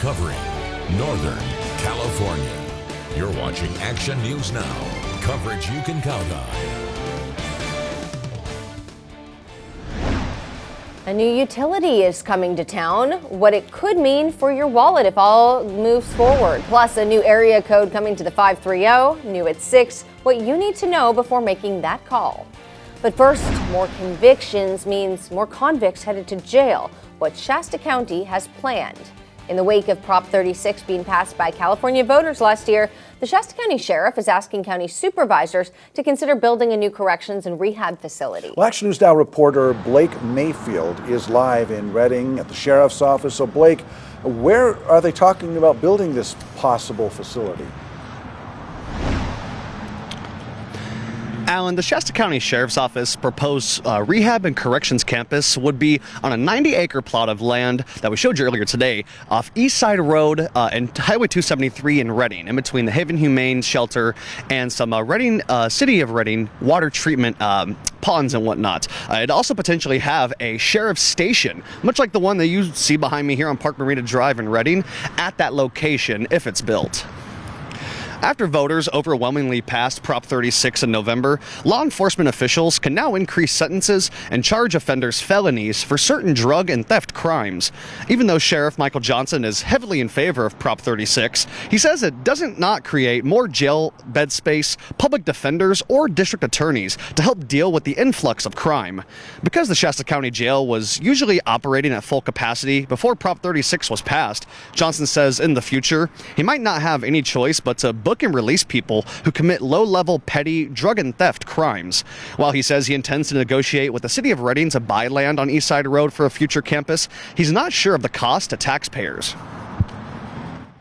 covering Northern California. You're watching Action News Now, coverage you can count on. A new utility is coming to town, what it could mean for your wallet if all moves forward. Plus, a new area code coming to the 530, new at 6, what you need to know before making that call. But first, more convictions means more convicts headed to jail, what Shasta County has planned. In the wake of Prop 36 being passed by California voters last year, the Shasta County Sheriff is asking county supervisors to consider building a new corrections and rehab facility. Well, Action News Now reporter Blake Mayfield is live in Redding at the Sheriff's Office. So Blake, where are they talking about building this possible facility? Alan, the Shasta County Sheriff's Office proposed rehab and corrections campus would be on a 90-acre plot of land that we showed you earlier today off East Side Road and Highway 273 in Redding, in between the Haven Humane Shelter and some Redding, City of Redding water treatment ponds and whatnot. It'd also potentially have a sheriff's station, much like the one that you see behind me here on Park Marina Drive in Redding, at that location if it's built. After voters overwhelmingly passed Prop 36 in November, law enforcement officials can now increase sentences and charge offenders felonies for certain drug and theft crimes. Even though Sheriff Michael Johnson is heavily in favor of Prop 36, he says it doesn't not create more jail bed space, public defenders, or district attorneys to help deal with the influx of crime. Because the Shasta County Jail was usually operating at full capacity before Prop 36 was passed, Johnson says in the future, he might not have any choice but to book and release people who commit low-level petty drug and theft crimes. While he says he intends to negotiate with the city of Redding to buy land on East Side Road for a future campus, he's not sure of the cost to taxpayers.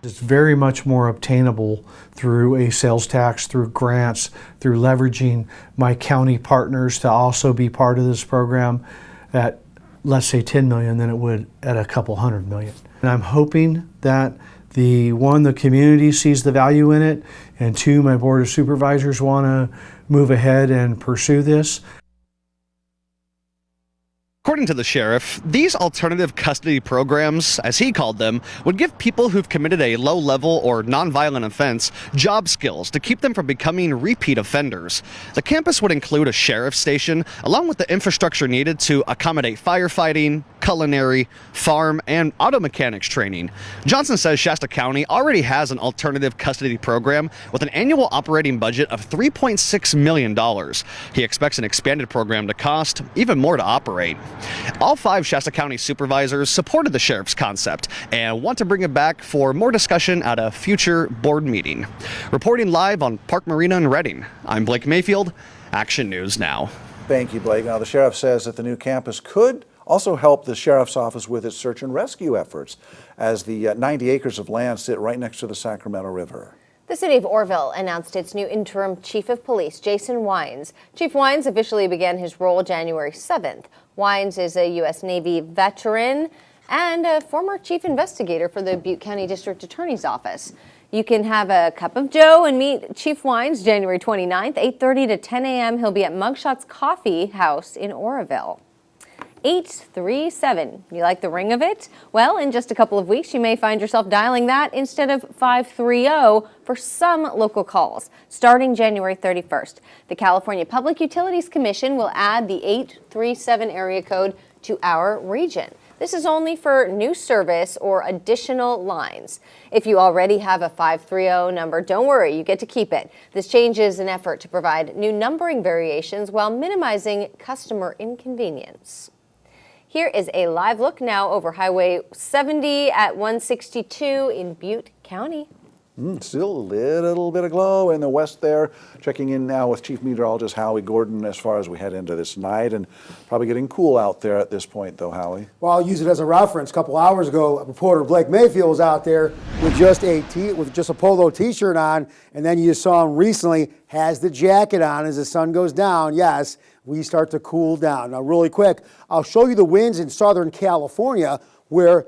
It's very much more obtainable through a sales tax, through grants, through leveraging my county partners to also be part of this program at, let's say, 10 million than it would at a couple $100 million. And I'm hoping that the community sees the value in it, and two, my board of supervisors want to move ahead and pursue this. According to the sheriff, these alternative custody programs, as he called them, would give people who've committed a low-level or nonviolent offense job skills to keep them from becoming repeat offenders. The campus would include a sheriff's station, along with the infrastructure needed to accommodate firefighting, culinary, farm, and auto mechanics training. Johnson says Shasta County already has an alternative custody program with an annual operating budget of $3.6 million. He expects an expanded program to cost even more to operate. All 5 Shasta County supervisors supported the sheriff's concept and want to bring it back for more discussion at a future board meeting. Reporting live on Park Marina in Redding, I'm Blake Mayfield, Action News Now. Thank you, Blake. Now, the sheriff says that the new campus could also help the sheriff's office with its search and rescue efforts, as the 90 acres of land sit right next to the Sacramento River. The city of Orville announced its new interim chief of police, Jason Wines. Chief Wines officially began his role January 7th. Wines is a U.S. Navy veteran and a former chief investigator for the Butte County District Attorney's Office. You can have a cup of joe and meet Chief Wines January 29th, 8:30 to 10 a.m. He'll be at Mugshots Coffee House in Orville. 837. You like the ring of it? Well, in just a couple of weeks, you may find yourself dialing that instead of 530 for some local calls. Starting January 31st, the California Public Utilities Commission will add the 837 area code to our region. This is only for new service or additional lines. If you already have a 530 number, don't worry, you get to keep it. This change is an effort to provide new numbering variations while minimizing customer inconvenience. Here is a live look now over Highway 70 at 162 in Butte County. Still a little bit of glow in the west there. Checking in now with Chief Meteorologist Howie Gordon as far as we head into this night, and probably getting cool out there at this point though, Howie. Well, I'll use it as a reference. A couple hours ago, reporter Blake Mayfield was out there with just a polo t-shirt on, and then you saw him recently has the jacket on as the sun goes down. Yes, we start to cool down. Now, really quick, I'll show you the winds in Southern California where,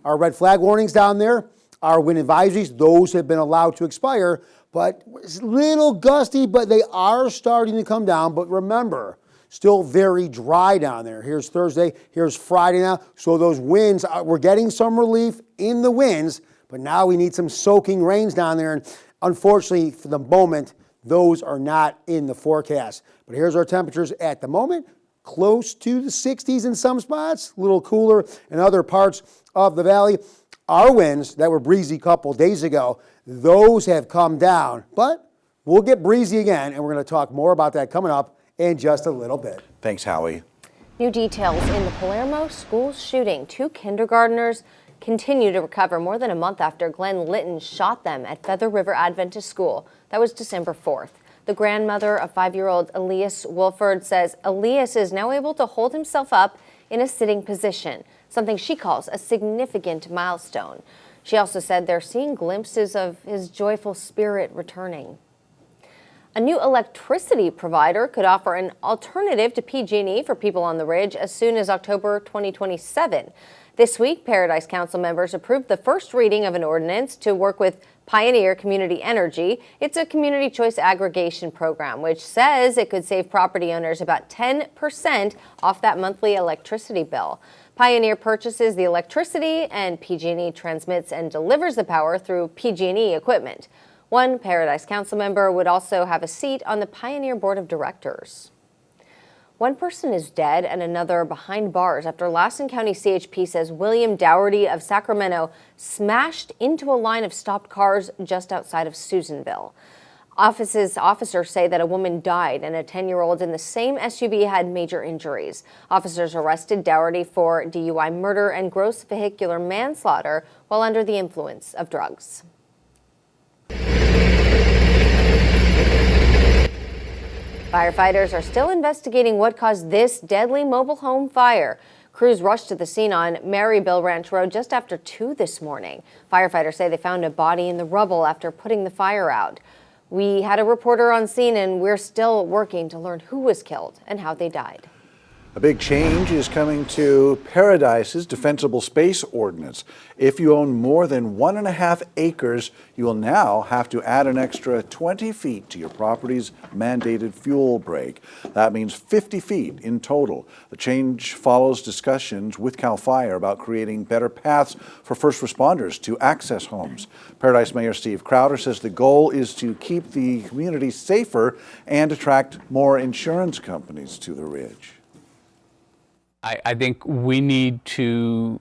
our red flag warnings down there, our wind advisories, those have been allowed to expire, but it's a little gusty, but they are starting to come down. But remember, still very dry down there. Here's Thursday, here's Friday now. So those winds, we're getting some relief in the winds, but now we need some soaking rains down there. And unfortunately, for the moment, those are not in the forecast. But here's our temperatures at the moment. Close to the 60s in some spots, a little cooler in other parts of the valley. Our winds that were breezy a couple days ago, those have come down, but we'll get breezy again, and we're going to talk more about that coming up in just a little bit. Thanks, Howie. New details in the Palermo school shooting. 2 kindergartners continue to recover more than a month after Glenn Litton shot them at Feather River Adventist School. That was December 4th. The grandmother of 5-year-old Elias Wolford says Elias is now able to hold himself up in a sitting position, something she calls a significant milestone. She also said they're seeing glimpses of his joyful spirit returning. A new electricity provider could offer an alternative to PG&E for people on the Ridge as soon as October 2027. This week, Paradise Council members approved the first reading of an ordinance to work with Pioneer Community Energy. It's a community choice aggregation program, which says it could save property owners about 10% off that monthly electricity bill. Pioneer purchases the electricity, and PG&E transmits and delivers the power through PG&E equipment. One Paradise Council member would also have a seat on the Pioneer Board of Directors. One person is dead and another behind bars after Lassen County CHP says William Dougherty of Sacramento smashed into a line of stopped cars just outside of Susanville. Officers say that a woman died and a 10-year-old in the same SUV had major injuries. Officers arrested Dougherty for DUI murder and gross vehicular manslaughter while under the influence of drugs. Firefighters are still investigating what caused this deadly mobile home fire. Crews rushed to the scene on Maryville Ranch Road just after 2 this morning. Firefighters say they found a body in the rubble after putting the fire out. We had a reporter on scene, and we're still working to learn who was killed and how they died. A big change is coming to Paradise's defensible space ordinance. If you own more than 1.5 acres, you will now have to add an extra 20 feet to your property's mandated fuel break. That means 50 feet in total. The change follows discussions with CAL FIRE about creating better paths for first responders to access homes. Paradise Mayor Steve Crowder says the goal is to keep the community safer and attract more insurance companies to the Ridge. I think we need to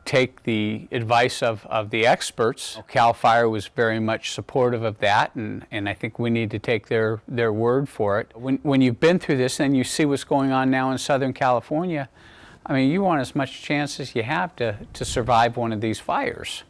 take the advice of the experts. CAL FIRE was very much supportive of that, and I think we need to take their word for it. When you've been through this and you see what's going on now in Southern California, I mean, you want as much chance as you have to survive one of these fires.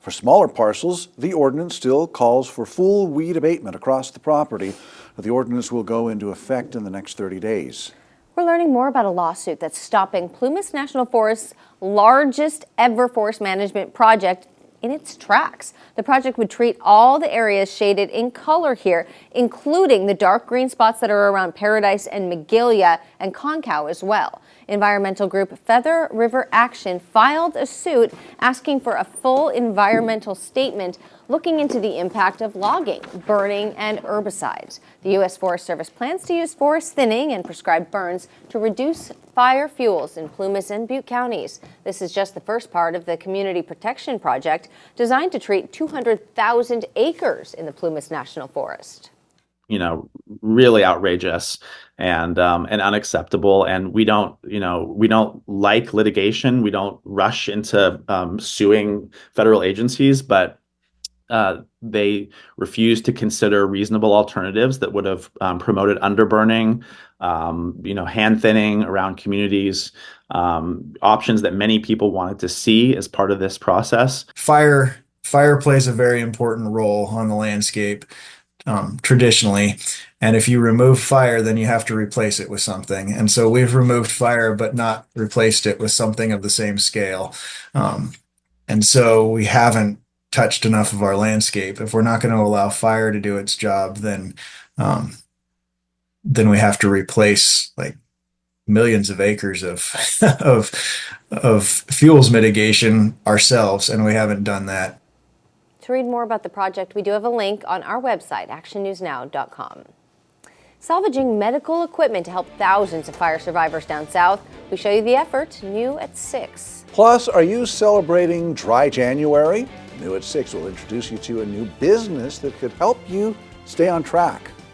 For smaller parcels, the ordinance still calls for full weed abatement across the property. The ordinance will go into effect in the next 30 days. We're learning more about a lawsuit that's stopping Plumis National Forest's largest ever forest management project in its tracks. The project would treat all the areas shaded in color here, including the dark green spots that are around Paradise and Magilla and Concow as well. Environmental group Feather River Action filed a suit asking for a full environmental statement looking into the impact of logging, burning, and herbicides. The U.S. Forest Service plans to use forest thinning and prescribed burns to reduce fire fuels in Plumis and Butte counties. This is just the first part of the Community Protection Project designed to treat 200,000 acres in the Plumis National Forest. You know, really outrageous and unacceptable. And we don't like litigation. We don't rush into suing federal agencies, but they refuse to consider reasonable alternatives that would have promoted underburning, hand thinning around communities, options that many people wanted to see as part of this process. Fire plays a very important role on the landscape traditionally. And if you remove fire, then you have to replace it with something. And so we've removed fire, but not replaced it with something of the same scale. And so we haven't touched enough of our landscape. If we're not going to allow fire to do its job, then we have to replace like millions of acres of of fuels mitigation ourselves, and we haven't done that. To read more about the project, we do have a link on our website, actionnewsnow.com. salvaging medical equipment to help thousands of fire survivors down south. We show you the effort, new at 6. Plus, are you celebrating Dry January? New at 6 will introduce you to a new business that could help you stay on track.